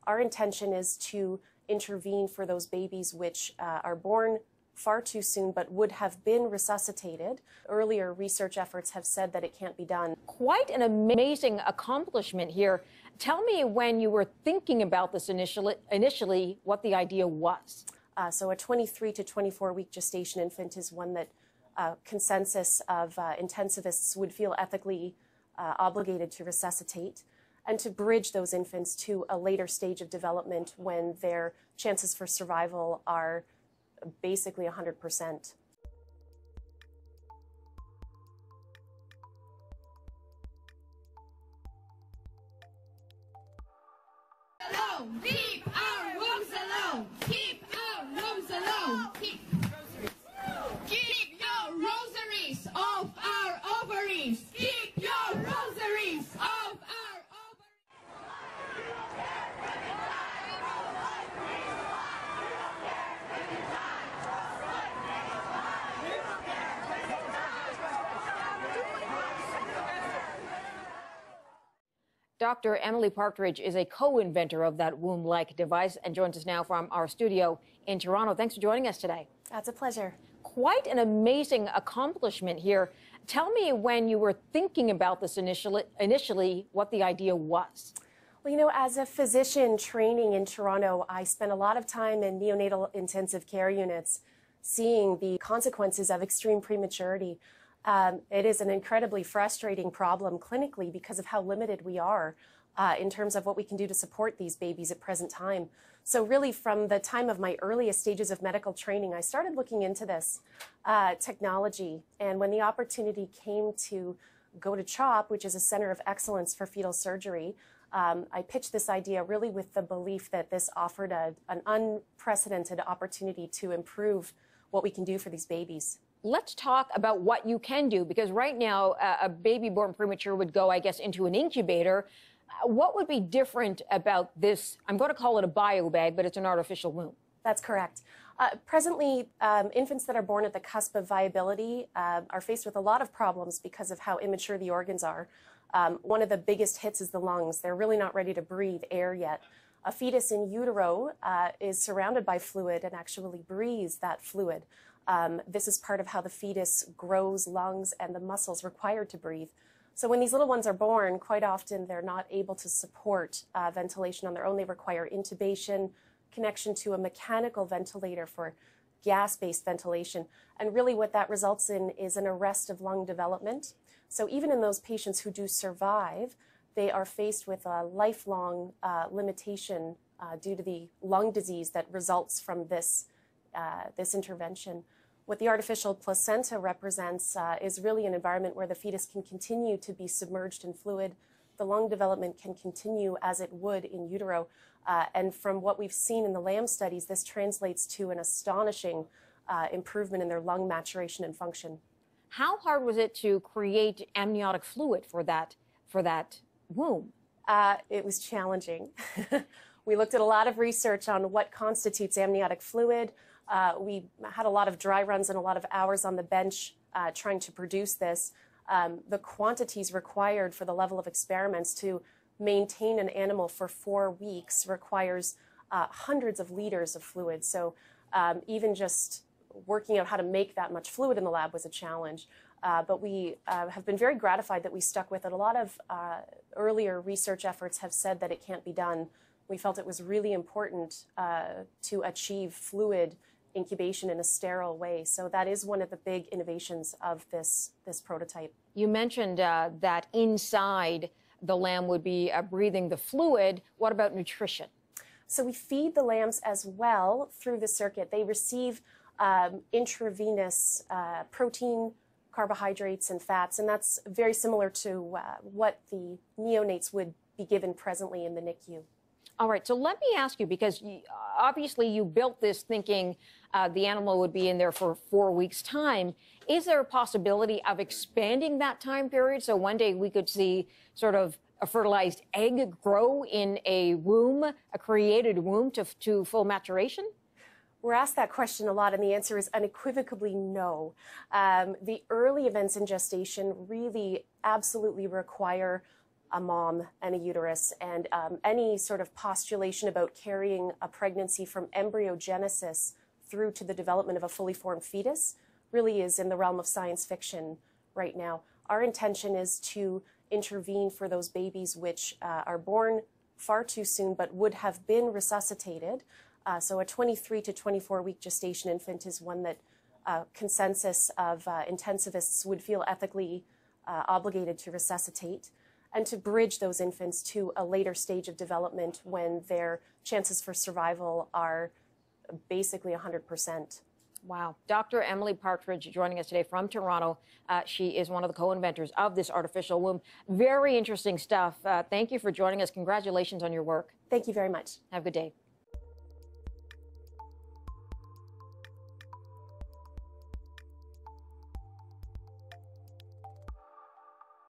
our intention is to intervene for those babies which are born far too soon but would have been resuscitated. Earlier research efforts have said that it can't be done. Quite an amazing accomplishment here. Tell me, when you were thinking about this initially what the idea was. So a 23 to 24 week gestation infant is one that consensus of intensivists would feel ethically obligated to resuscitate and to bridge those infants to a later stage of development when their chances for survival are basically 100%. Alone. Keep our wombs alone. Keep our wombs alone. Keep your rosaries off our ovaries. Keep your rosaries off our ovaries. Dr. Emily Partridge is a co-inventor of that womb-like device and joins us now from our studio in Toronto. Thanks for joining us today. That's a pleasure. Quite an amazing accomplishment here. Tell me, when you were thinking about this initially what the idea was. Well, you know, as a physician training in Toronto, I spent a lot of time in neonatal intensive care units seeing the consequences of extreme prematurity. It is an incredibly frustrating problem clinically because of how limited we are in terms of what we can do to support these babies at present time. So really, from the time of my earliest stages of medical training, I started looking into this technology. And when the opportunity came to go to CHOP, which is a center of excellence for fetal surgery, I pitched this idea really with the belief that this offered an unprecedented opportunity to improve what we can do for these babies. Let's talk about what you can do, because right now a baby born premature would go, I guess, into an incubator. What would be different about this? I'm going to call it a bio bag, but it's an artificial womb. That's correct. Presently, infants that are born at the cusp of viability are faced with a lot of problems because of how immature the organs are. One of the biggest hits is the lungs. They're really not ready to breathe air yet. A fetus in utero is surrounded by fluid and actually breathes that fluid. This is part of how the fetus grows lungs and the muscles required to breathe. So when these little ones are born, quite often they're not able to support ventilation on their own. They require intubation, connection to a mechanical ventilator for gas-based ventilation. And really what that results in is an arrest of lung development. So even in those patients who do survive, they are faced with a lifelong limitation due to the lung disease that results from this intervention. What the artificial placenta represents is really an environment where the fetus can continue to be submerged in fluid. The lung development can continue as it would in utero. And from what we've seen in the lamb studies, this translates to an astonishing improvement in their lung maturation and function. How hard was it to create amniotic fluid for that womb? It was challenging. We looked at a lot of research on what constitutes amniotic fluid. We had a lot of dry runs and a lot of hours on the bench trying to produce this. The quantities required for the level of experiments to maintain an animal for 4 weeks requires hundreds of liters of fluid. So even just working out how to make that much fluid in the lab was a challenge. But we have been very gratified that we stuck with it. A lot of earlier research efforts have said that it can't be done. We felt it was really important to achieve fluid incubation in a sterile way. So that is one of the big innovations of this prototype. You mentioned that inside the lamb would be breathing the fluid. What about nutrition? So we feed the lambs as well through the circuit. They receive intravenous protein, carbohydrates, and fats, and that's very similar to what the neonates would be given presently in the NICU. All right, so let me ask you, because obviously you built this thinking the animal would be in there for 4 weeks' time. Is there a possibility of expanding that time period so one day we could see sort of a fertilized egg grow in a womb, a created womb to full maturation? We're asked that question a lot, and the answer is unequivocally no. The early events in gestation really absolutely require a mom and a uterus, and any sort of postulation about carrying a pregnancy from embryogenesis through to the development of a fully formed fetus really is in the realm of science fiction right now. Our intention is to intervene for those babies which are born far too soon but would have been resuscitated. So a 23 to 24 week gestation infant is one that consensus of intensivists would feel ethically obligated to resuscitate, and to bridge those infants to a later stage of development when their chances for survival are basically 100%. Wow. Dr. Emily Partridge joining us today from Toronto. She is one of the co-inventors of this artificial womb. Very interesting stuff. Thank you for joining us. Congratulations on your work. Thank you very much. Have a good day.